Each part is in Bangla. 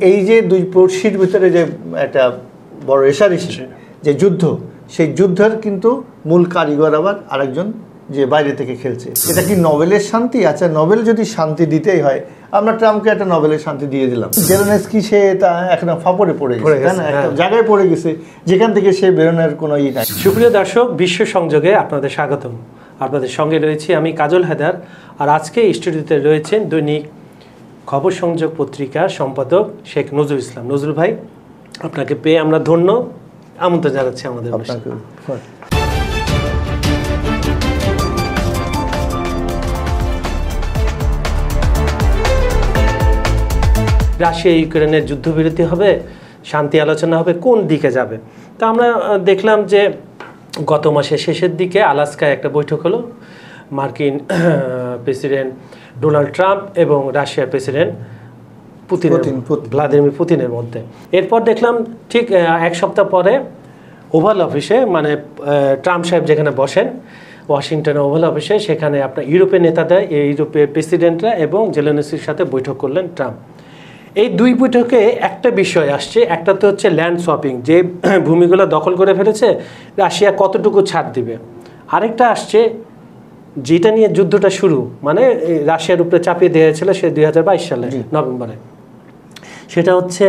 এই যে দুই পড়শির ভিতরে যে একটা বড় রেষারেষি যে যুদ্ধ, সেই যুদ্ধের কিন্তু মূল কারিগর আবার আরেকজন যে বাইরে থেকে খেলছে। এটা কি নোবেলের শান্তি? আচ্ছা, নোবেল যদি শান্তি দিতেই হয়, আমরা ট্রাম্পকে একটা নোবেলের শান্তি দিয়ে দিলাম। জেলেনস্কি সে তা এখন ফাপড়ে পড়ে গেছে, তাই না? একটা জায়গায় পড়ে গেছে যেখান থেকে সে বেরোনোর কোনো ই নাই। সুপ্রিয় দর্শক, বিশ্ব সংযোগে আপনাদের স্বাগতম। আপনাদের সঙ্গে রয়েছি আমি কাজল হায়দার, আর আজকে স্টুডিওতে রয়েছেন দৈনিক খবর সংযোগ পত্রিকার সম্পাদক শেখ নজরুল ইসলাম। নজরুল ভাই, আপনাকে পেয়ে আমরা ধন্য, আমন্ত্রণ জানাচ্ছি আমাদের। রাশিয়া ইউক্রেনের যুদ্ধবিরতি হবে, শান্তি আলোচনা হবে, কোন দিকে যাবে? তা আমরা দেখলাম যে গত মাসের শেষের দিকে আলাস্কায় একটা বৈঠক হলো মার্কিন প্রেসিডেন্ট ডোনাল্ড ট্রাম্প এবং রাশিয়ার প্রেসিডেন্ট ভ্লাদিমির পুতিনের মধ্যে। এরপর দেখলাম ঠিক এক সপ্তাহ পরে ওভাল অফিসে, মানে ট্রাম্প সাহেব যেখানে বসেন ওয়াশিংটনে ওভাল অফিসে, সেখানে আপনার ইউরোপের নেতারা, ইউরোপের প্রেসিডেন্টরা এবং জেলেনস্কির সাথে বৈঠক করলেন ট্রাম্প। এই দুই বৈঠকে একটা বিষয় আসছে, একটা তো হচ্ছে ল্যান্ড সোয়াপিং, যে ভূমিগুলো দখল করে ফেলেছে রাশিয়া কতটুকু ছাড় দিবে। আরেকটা আসছে যেটা নিয়ে যুদ্ধটা শুরু, মানে রাশিয়ার উপরে চাপিয়ে দেওয়া হয়েছিল সে 2022 সালে নভেম্বরে, সেটা হচ্ছে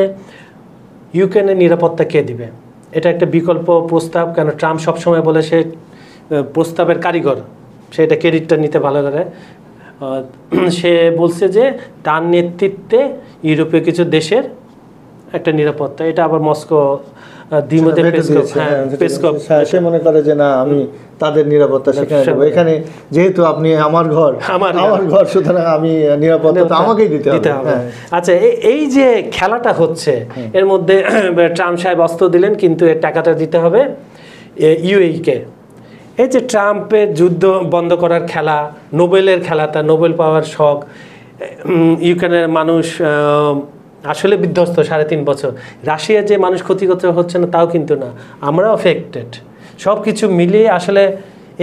ইউক্রেনের নিরাপত্তা কে দিবে। এটা একটা বিকল্প প্রস্তাব, কেন ট্রাম্প সবসময় বলে সে প্রস্তাবের কারিগর, সে এটা ক্রেডিটটা নিতে ভালো করে। সে বলছে যে তার নেতৃত্বে ইউরোপীয় কিছু দেশের একটা নিরাপত্তা, এটা আবার মস্কো সে মনে করে যে না, আমি তাদের নিরাপত্তা সেখানে দেবো, এখানে যেহেতু আপনি আমার ঘর, সুতরাং আমি নিরাপত্তা আমাকেই দিতে হবে। আচ্ছা, এই যে খেলাটা হচ্ছে, এর মধ্যে ট্রাম্প সাহেব অস্ত্র দিলেন, কিন্তু এর টাকাটা দিতে হবে ইউএই কে। এই যে ট্রাম্পের যুদ্ধ বন্ধ করার খেলা, নোবেলের খেলা, তার নোবেল পাওয়ার শখ, ইউক্রেনের মানুষ আসলে বিধ্বস্ত 3.5 বছর। রাশিয়ার যে মানুষ ক্ষতিগ্রস্ত হচ্ছে না তাও কিন্তু না, আমরাও এফেক্টেড। সব কিছু মিলিয়ে আসলে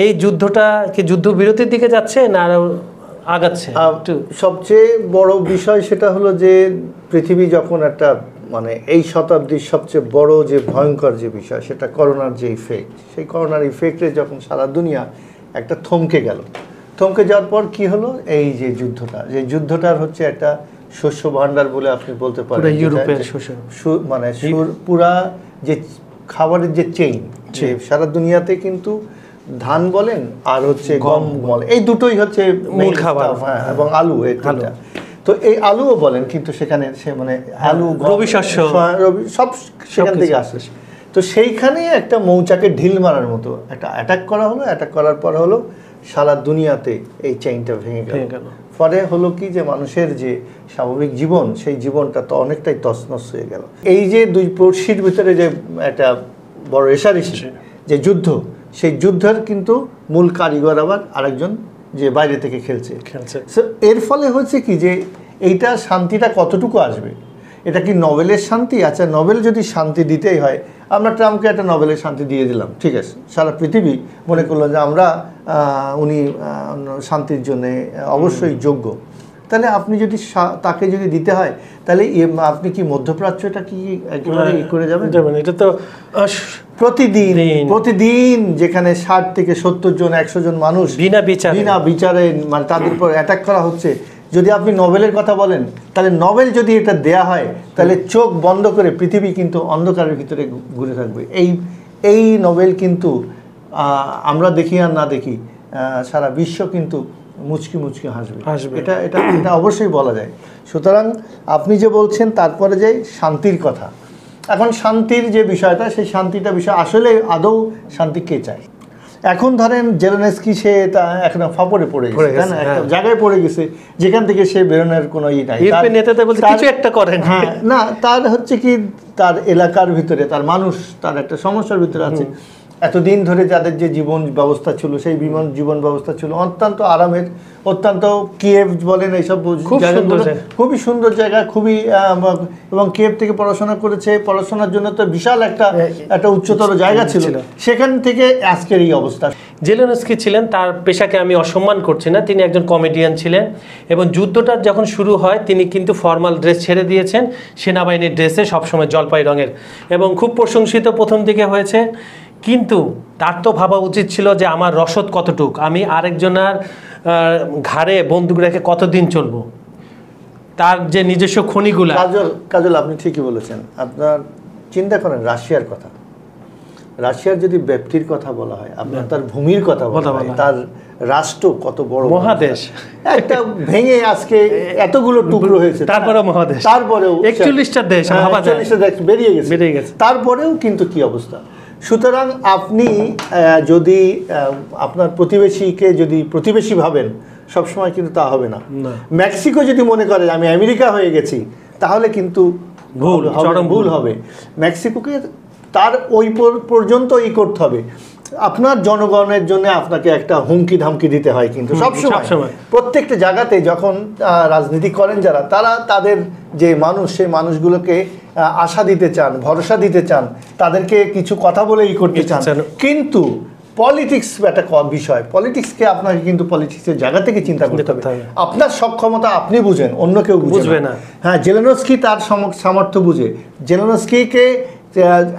এই যুদ্ধটা কি যুদ্ধবিরতির দিকে যাচ্ছে না আরও আগাচ্ছে? সবচেয়ে বড় বিষয় সেটা হলো যে পৃথিবী যখন একটা, মানে এই শতাব্দীর সবচেয়ে বড় যে ভয়ঙ্কর যে বিষয়, সেটা করোনার যে ইফেক্ট, সেই করোনার ইফেক্টে যখন সারা দুনিয়া একটা থমকে গেল, থমকে যাওয়ার পর কি হলো, এই যে যুদ্ধটার হচ্ছে একটা শস্য ভাণ্ডার বলে আপনি বলতে পারেন। ইউরোপের মানে পুরা যে খাবারের যে চেইন, সারা দুনিয়াতে কিন্তু ধান বলেন আর হচ্ছে গম বলেন, এই দুটোই হচ্ছে মূল খাবার, এবং আলু, তো এই আলুও বলেন, কিন্তু সেখানে সে মানে আলু, রবি শস্য, সব সেখান থেকে আসে। তো সেইখানে একটা মৌচাকে ঢিল মারার মতো একটা অ্যাটাক করা হলো। অ্যাটাক করার পর হলো সারা দুনিয়াতে এই চেইনটা ভেঙে গেল। ফলে হলো কি যে মানুষের যে স্বাভাবিক জীবন, সেই জীবনটা তো অনেকটাই তছনছ হয়ে গেল। এই যে দুই পড়শির ভিতরে যে একটা বড় রেষারেষি যে যুদ্ধ, সেই যুদ্ধের কিন্তু মূল কারিগর আবার আরেকজন যে বাইরে থেকে খেলছে। এর ফলে হচ্ছে কি যে এইটা শান্তিটা কতটুকু আসবে? এটা কি নোবেলের শান্তি? আচ্ছা, নোবেল যদি শান্তি দিতেই হয়, আমরা ট্রাম্পকে একটা নোবেলের শান্তি দিয়ে দিলাম, ঠিক আছে, সারা পৃথিবী মনে করলো যে উনি শান্তির জন্য অবশ্যই যোগ্য। তাহলে আপনি যদি তাকে যদি দিতে হয়, তাহলে আপনি কি মধ্যপ্রাচ্যটা কি একেবারে করে যাবেন? এটা তো প্রতিদিন যেখানে 60 থেকে 70 জন 100 জন মানুষ বিনা বিচারে মানে তাদের উপর অ্যাটাক করা হচ্ছে। যদি আপনি নোবেলের কথা বলেন, তাহলে নোবেল যদি এটা দেয়া হয়, তাহলে চোখ বন্ধ করে পৃথিবী কিন্তু অন্ধকারের ভিতরে ঘুরে থাকবে। এই নোবেল কিন্তু আমরা দেখি আর না দেখি, সারা বিশ্ব কিন্তু মুচকি মুচকি হাসবে। এটা অবশ্যই বলা যায়। সুতরাং আপনি যে বলছেন তারপরে যে শান্তির কথা, এখন শান্তির যে বিষয়টা, সেই শান্তিটা বিষয় আসলে আদৌ শান্তি কে চায়? এখন ধরেন জেলেনস্কি সে তা এখন ফাপড়ে পড়ে গেছে, তাই না? একটা জায়গায় পড়ে গেছে যেখান থেকে সে বেরোনোর কোনো ই নাই। কিছু একটা করেন, হ্যাঁ, না, তার হচ্ছে কি, তার এলাকার ভিতরে তার মানুষ, তার একটা সমস্যার ভিতরে আছে। এতদিন ধরে যাদের যে জীবন ব্যবস্থা ছিল সেই জীবন ব্যবস্থা ছিল অত্যন্ত আরামের, অত্যন্ত কিয়েভ বলেন এইসব খুবই সুন্দর জায়গা, খুবই এবং কিয়েভ থেকে পড়াশোনা করেছে, পড়াশোনার জন্য তো বিশাল একটা উচ্চতর জায়গা ছিল, সেখান থেকে আজকের এই অবস্থা। জেলেনস্কি ছিলেন, তার পেশাকে আমি অসম্মান করছি না, তিনি একজন কমেডিয়ান ছিলেন এবং যুদ্ধটা যখন শুরু হয় তিনি কিন্তু ফর্মাল ড্রেস ছেড়ে দিয়েছেন, সেনাবাহিনীর ড্রেসে সবসময় জলপাই রঙের, এবং খুব প্রশংসিত প্রথম দিকে হয়েছে। কিন্তু তার তো ভাবা উচিত ছিল যে আমার রসদ কতটুক, আমি আরেকজনের ঘাড়ে বন্দুক রেখে কতদিন চলবো, তার যে নিজস্ব খনিগুলা। কাজল আপনি ঠিকই বলেছেন। আপনার চিন্তা করেন রাশিয়ার কথা, রাশিয়ার যদি ব্যক্তির কথা বলা হয়, আপনার তার ভূমির কথা বলা হয়, তার রাষ্ট্র কত বড় মহাদেশ, একটা ভেঙে আজকে এতগুলো টুকরো হয়েছে, তারপরেও মহাদেশ, তারপরেও 41টা দেশ বেরিয়ে গেছে, তারপরেও কিন্তু কি অবস্থা। সুতরাং আপনি যদি আপনার প্রতিবেশীকে যদি প্রতিবেশী ভাবেন সবসময় কিন্তু তা হবে না। মেক্সিকো যদি মনে করে আমি আমেরিকা হয়ে গেছি তাহলে কিন্তু ভুল হবে। মেক্সিকোকে তার ওই পর্যন্ত করতে হবে। আপনার জনগণের জন্য আপনাকে একটা হুমকি ধামকি দিতে হয়, কিন্তু সবসময় প্রত্যেকটা জায়গাতে যখন রাজনীতি করেন যারা, তারা তাদের যে মানুষ, সেই মানুষগুলোকে আশা দিতে চান, ভরসা দিতে চান, তাদেরকে কিছু কথা বলে করতে চান। কিন্তু পলিটিক্স একটা বিষয়, পলিটিক্সকে আপনাকে কিন্তু পলিটিক্সের জায়গা থেকে চিন্তা করতে হবে। আপনার সক্ষমতা আপনি বুঝেন, অন্য কেউ বুঝবে না। হ্যাঁ, জেলেনস্কি তার সামর্থ্য বুঝে, জেলেনস্কিকে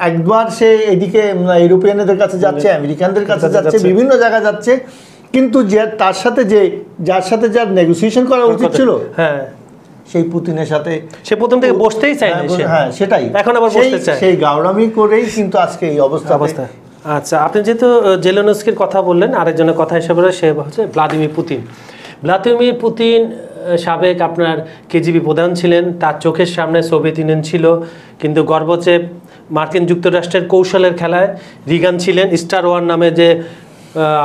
একবার সে এদিকে ইউরোপিয়ানদের কাছে যাচ্ছে, আমেরিকানদের কাছে যাচ্ছে, বিভিন্ন জায়গায় যাচ্ছে, কিন্তু যার সাথে যার নেগোসিয়েশন করা উচিত ছিল, হ্যাঁ, সেই পুতিনের সাথে সে প্রথম থেকে বসতেই চায় না। হ্যাঁ, সেটাই, এখন আবার বসতে চায়, সেই গাওরামি করেই কিন্তু আজকে এই অবস্থা। আচ্ছা, আপনি যেহেতু জেলেনস্কির কথা বললেন, আরেকজনের কথা হিসেবে সে হচ্ছে ভ্লাদিমির পুতিন। ভ্লাদিমির পুতিন সাবেক আপনার কেজিবি প্রধান ছিলেন, তার চোখের সামনে সোভিয়েত ইউনিয়ন ছিল, কিন্তু গর্বচেপ মার্কিন যুক্তরাষ্ট্রের কৌশলের খেলায় রিগান ছিলেন। স্টার ওয়ার নামে যে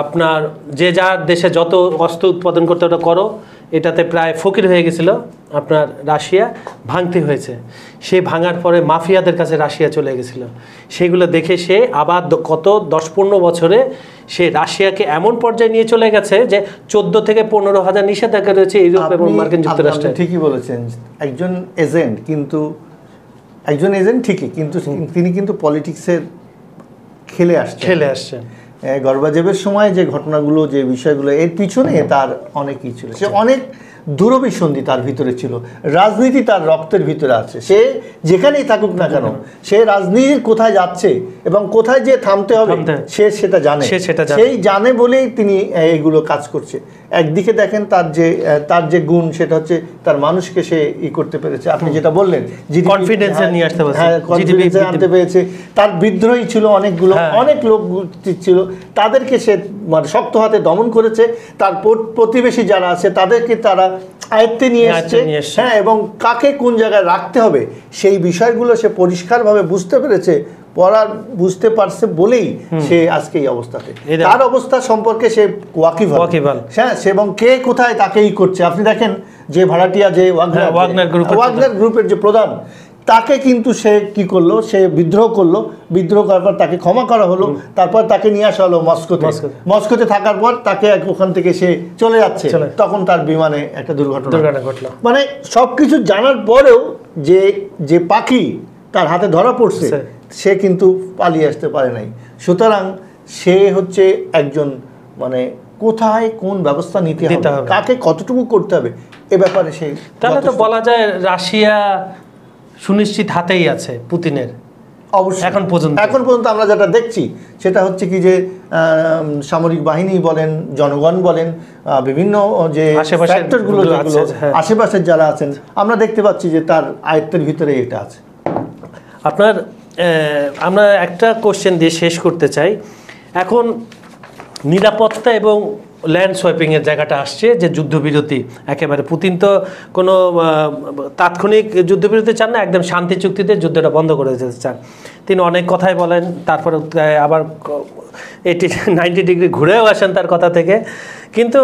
আপনার যে যার দেশে যত অস্ত্র উৎপাদন করতে ওটা করো, এটাতে প্রায় ফকির হয়ে গেছিল আপনার রাশিয়া, ভাঙতে হয়েছে। সে ভাঙার পরে মাফিয়াদের কাছে রাশিয়া চলে গেছিল, সেগুলো দেখে সে আবার কত 10-15 বছরে সে রাশিয়াকে এমন পর্যায়ে নিয়ে চলে গেছে যে 14 থেকে 15,000 নিষেধাজ্ঞা রয়েছে ইউরোপ এবং মার্কিন যুক্তরাষ্ট্রে। ঠিকই বলেছেন, একজন এজেন্ট, কিন্তু একজন এজেন্ট ঠিকই, কিন্তু তিনি কিন্তু পলিটিক্সের খেলে আসছেন। গর্বাজেবের সময় যে ঘটনাগুলো, যে বিষয়গুলো, এর পিছনে তার অনেক কিছু ছিল, সে অনেক দূরভিসন্ধি তার ভিতরে ছিল, রাজনীতি তার রক্তের ভিতরে আছে। সে যেখানেই থাকুক না কেন, সে রাজনীতির কোথায় যাচ্ছে এবং কোথায় যে থামতে হবে সে সেটা জানে, সেই জানে বলেই তিনি এইগুলো কাজ করছে। একদিকে দেখেন তার যে গুণ, সেটা হচ্ছে তার মানুষকে সে করতে পেরেছে। আপনি যেটা বললেন, কনফিডেন্স নিয়ে আসতে পেরেছে, কনফিডেন্স আনতে পেরেছে। তার বিদ্রোহী ছিল অনেকগুলো, অনেক লোক ছিল, তাদেরকে সে মানে শক্ত হাতে দমন করেছে। তার প্রতিবেশী যারা আছে তাদেরকে তারা আয়ত্তে নিয়ে এসছে, হ্যাঁ, এবং কাকে কোন জায়গায় রাখতে হবে সেই বিষয়গুলো সে পরিষ্কারভাবে বুঝতে পেরেছে, বুঝতে পারছে বলেই সে আজকে এই অবস্থাতে। তার অবস্থা সম্পর্কে সে ওয়াকিবহাল, হ্যাঁ, এবং কে কোথায় তাকেই করছে। আপনি দেখেন যে ভাড়াটিয়া, যে ওয়াগনার গ্রুপের যে প্রধান, তাকে কিন্তু সে কি করলো, সে বিদ্রোহ করার পর তাকে ক্ষমা করা হলো, তারপর তাকে নিয়ে আসা হলো মস্কোতে থাকার পর তাকে ওখান থেকে সে চলে যাচ্ছে, তখন তার বিমানে একটা দুর্ঘটনা ঘটলো। মানে সবকিছু জানার পরেও যে পাখি তার হাতে ধরা পড়ছে, সে কিন্তু পালিয়ে আসতে পারে নাই। সুতরাং সে হচ্ছে একজন, মানে কোথায় কোন ব্যবস্থা নিতে হবে, কাকে কতটুকু করতে হবে, এ ব্যাপারে সে, তাহলে তো বলা যায় রাশিয়া সুনিশ্চিত হাতেই আছে পুতিনের। অবশ্যই এখন পর্যন্ত আমরা যেটা দেখছি সেটা হচ্ছে কি, যে সামরিক বাহিনী বলেন, জনগণ বলেন, বিভিন্ন যে ফ্যাক্টরগুলো যেগুলো আশেপাশের যারা আছেন, আমরা দেখতে পাচ্ছি যে তার আয়ত্তের ভিতরে এটা আছে। আমরা একটা কোশ্চেন দিয়ে শেষ করতে চাই। এখন নিরাপত্তা এবং ল্যান্ড সোয়াইপিংয়ের জায়গাটা আসছে, যে যুদ্ধবিরতি একেবারে, পুতিন তো কোনো তাৎক্ষণিক যুদ্ধবিরতি চান না, একদম শান্তি চুক্তিতে যুদ্ধটা বন্ধ করে দিতে চান। তিনি অনেক কথাই বলেন, তারপরে আবার 90 ডিগ্রি ঘুরেও আসেন তার কথা থেকে। কিন্তু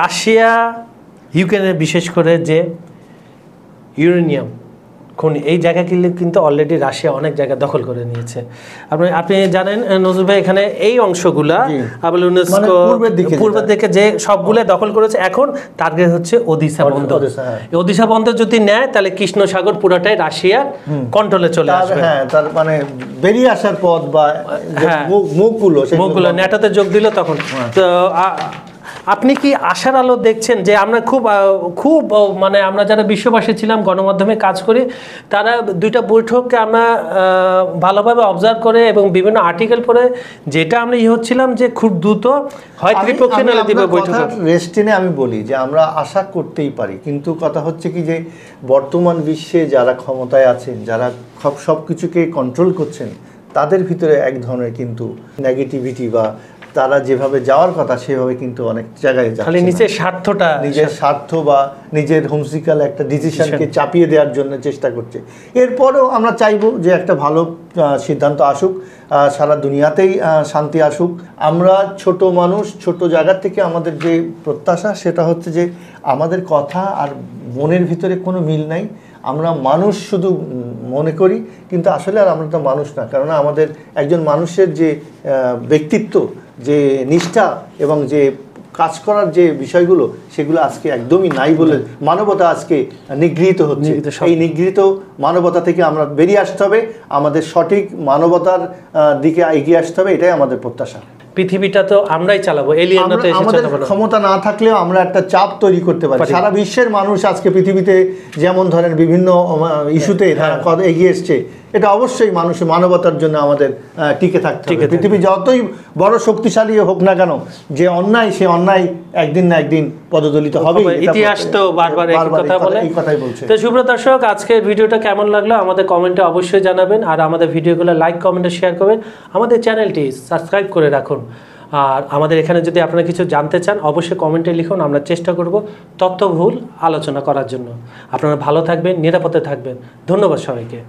রাশিয়া ইউক্রেনের বিশেষ করে যে ইউরেনিয়াম খনি, এই জায়গা কিন্তু অলরেডি রাশিয়া অনেক জায়গা দখল করে নিয়েছে। আপনি জানেন নজরুল ভাই, এখানে এই অংশগুলা আবার ইউনেস্কো পূর্বের দিকে যে সবগুলো দখল করেছে, এখন টার্গেট হচ্ছে ওদিশা বন্দর। ওদিশা বন্দর যদি নেয় তাহলে কৃষ্ণ সাগর পুরোটাই রাশিয়ার কন্ট্রোলে চলে আসবে। হ্যাঁ, তার মানে বেরিয়ে আসার পথ বা মুখগুলো ন্যাটোতে যোগ দিল তখন। তো আপনি কি আশার আলো দেখছেন যে আমরা খুব মানে আমরা যারা বিশ্ববাসী ছিলাম, গণমাধ্যমে কাজ করি, তারা দুইটা বৈঠককে আমরা ভালোভাবে অবজার্ভ করে এবং বিভিন্ন আর্টিকেল পড়ে যেটা আমরা হচ্ছিলাম যে খুব দ্রুত হয় ত্রিপক্ষীয় নালে দিবে বৈঠক। রেস্টিনে আমি বলি যে আমরা আশা করতেই পারি, কিন্তু কথা হচ্ছে কি যে বর্তমান বিশ্বে যারা ক্ষমতায় আছেন, যারা সব কিছুকে কন্ট্রোল করছেন, তাদের ভিতরে এক ধরনের কিন্তু নেগেটিভিটি বা তারা যেভাবে যাওয়ার কথা সেভাবে কিন্তু অনেক জায়গায় যাচ্ছে, খালি নিজের স্বার্থ বা নিজের হোমসিক্যাল একটা ডিসিশনকে চাপিয়ে দেওয়ার জন্য চেষ্টা করছে। এরপরেও আমরা চাইবো যে একটা ভালো সিদ্ধান্ত আসুক, সারা দুনিয়াতেই শান্তি আসুক। আমরা ছোট মানুষ, ছোট জায়গা থেকে আমাদের যে প্রত্যাশা সেটা হচ্ছে যে আমাদের কথা আর মনের ভিতরে কোনো মিল নাই। আমরা মানুষ শুধু মনে করি, কিন্তু আসলে আর আমরা তো মানুষ না। কারণ আমাদের একজন মানুষের যে ব্যক্তিত্ব, যে নিষ্ঠা এবং যে কাজ করার যে বিষয়গুলো, সেগুলো আজকে একদমই নাই বলে মানবতা আজকে নিগৃহীত হচ্ছে। এই নিগৃহীত মানবতা থেকে আমরা বেরিয়ে আসতে হবে, আমাদের সঠিক মানবতার দিকে এগিয়ে আসতে হবে, এটাই আমাদের প্রত্যাশা। পৃথিবীটা তো আমরাই চালাবো, এলিয়েনরা তো এসে আমাদের ক্ষমতা না থাকলেও আমরা একটা চাপ তৈরি করতে পারি। সারা বিশ্বের মানুষ আজকে পৃথিবীতে যেমন ধরেন বিভিন্ন ইস্যুতে এগিয়ে এসছে, এটা অবশ্যই মানবতার জন্য আমাদের টিকে থাকতে হবে। পৃথিবী যতই বড় শক্তিশালী হোক না কেন, যে অন্যায়, সে অন্যায় একদিন না একদিন পদদলিত হবে। ইতিহাস তো বারবার এই কথাই বলছে। তো সুপ্রিয় দর্শক, আজকের ভিডিওটা কেমন লাগলো আমাদের কমেন্টে অবশ্যই জানাবেন, আর আমাদের ভিডিওগুলো লাইক, কমেন্টে শেয়ার করবেন, আমাদের চ্যানেলটি সাবস্ক্রাইব করে রাখুন। আর আমাদের এখানে যদি আপনারা কিছু জানতে চান অবশ্যই কমেন্টে লিখুন, আমরা চেষ্টা করব তথ্যবহুল আলোচনা করার জন্য। আপনারা ভালো থাকবেন, নিরাপদে থাকবেন। ধন্যবাদ সবাইকে।